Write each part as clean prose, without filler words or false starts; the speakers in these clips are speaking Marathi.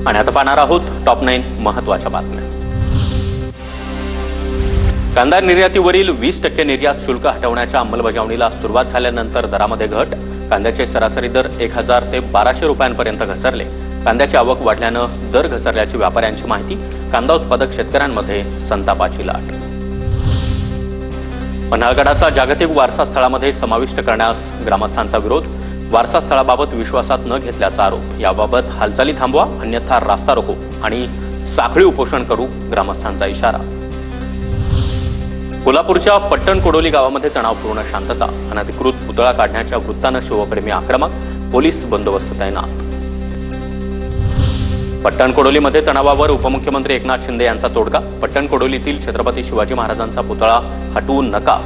आणि आता पाहणार आहोत टॉप 9 महत्त्वाच्या बातम्या। कांदा निर्यातीवरील 20% निर्यात शुल्क हटवण्याच्या अंमलबजावणीला सुरुवात झाल्यानंतर दरामध्ये घट। कांद्याचे सरासरी दर 1000 ते 1200 रुपयांपर्यंत घसरले। कांद्याची आवक वाढल्यानं दर घसरल्याची व्यापाऱ्यांची माहिती। कांदा उत्पादक शेतकऱ्यांमध्ये संतापाची लाट। पन्हाळगडाचा जागतिक वारसा स्थळामध्ये समाविष्ट करण्यास ग्रामस्थांचा विरोध। वारसा स्थळाबाबत विश्वासात न घेतल्याचा आरोप। याबाबत हालचाली थांबवा अन्यथा रास्ता रोको आणि साखळी उपोषण करू ग्रामस्थांचा इशारा। कोल्हापूरच्या पट्टण कोडोली गावामध्ये तणावपूर्ण शांतता। अनधिकृत पुतळा काढण्याच्या वृत्तानं शिवप्रेमी आक्रमक। पोलीस बंदोबस्त तैनात। पट्टण कोडोलीमध्ये तणावावर उपमुख्यमंत्री एकनाथ शिंदे यांचा तोडगा। पट्टण कोडोलीतील छत्रपती शिवाजी महाराजांचा पुतळा हटवू नका,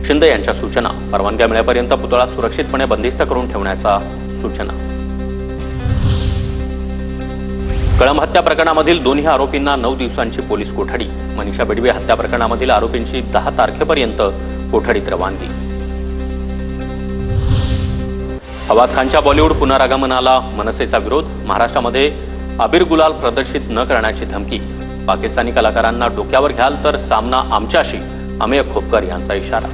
शिंदे यांच्या सूचना। परवानग्या मिळेपर्यंत पुतळा सुरक्षितपणे बंदिस्त करून ठेवण्याचा सूचना। कळंब हत्या प्रकरणामधील दोन्ही आरोपींना 9 दिवसांची पोलीस कोठडी। मनीषा बिडवे हत्या प्रकरणामधील आरोपींची 10 तारखेपर्यंत कोठडीत रवानगी। फवाद खानच्या बॉलिवूड पुनरागमनाला मनसेचा विरोध। महाराष्ट्रामध्ये अबीर गुलाल प्रदर्शित न करण्याची धमकी। पाकिस्तानी कलाकारांना डोक्यावर घ्याल तर सामना आमच्याशी, अमेय खोपकर यांचा इशारा।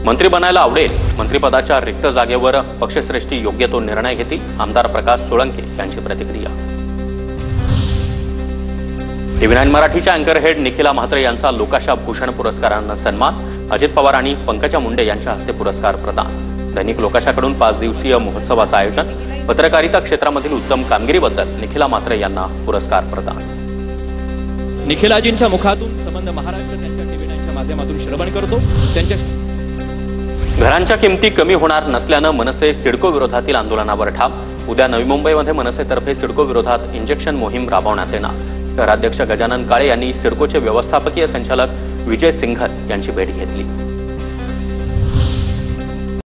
मंत्री बनायला आवडेल, मंत्रिपदाच्या रिक्त जागेवर पक्षश्रेष्ठी योग्य तो निर्णय घेतील, आमदार प्रकाश सोळंके यांची प्रतिक्रिया। TV9 मराठीच्या अँकर हेड निखिला म्हात्रे यांचा लोकाशा भूषण पुरस्कारानं सन्मान। अजित पवार आणि पंकजा मुंडे यांच्या हस्ते पुरस्कार प्रदान। दैनिक लोकाशाकडून 5 दिवसीय महोत्सवाचं आयोजन। पत्रकारिता क्षेत्रामधील उत्तम कामगिरीबद्दल निखिला म्हात्रे यांना पुरस्कार प्रदान। निखिलाजींच्या मुखातून संबंध महाराष्ट्र त्यांच्या TV9च्या माध्यमातून श्रवण करतो। त्यांच्या घरांच्या किमती कमी होणार नसल्यानं मनसे सिडको विरोधातील आंदोलनावर ठाम। उद्या नवी मुंबईमध्ये मनसेतर्फे सिडको विरोधात इंजेक्शन मोहीम राबवण्यात येणार। शहराध्यक्ष गजानन काळे यांनी सिडकोचे व्यवस्थापकीय संचालक विजय सिंघल यांची भेट घेतली।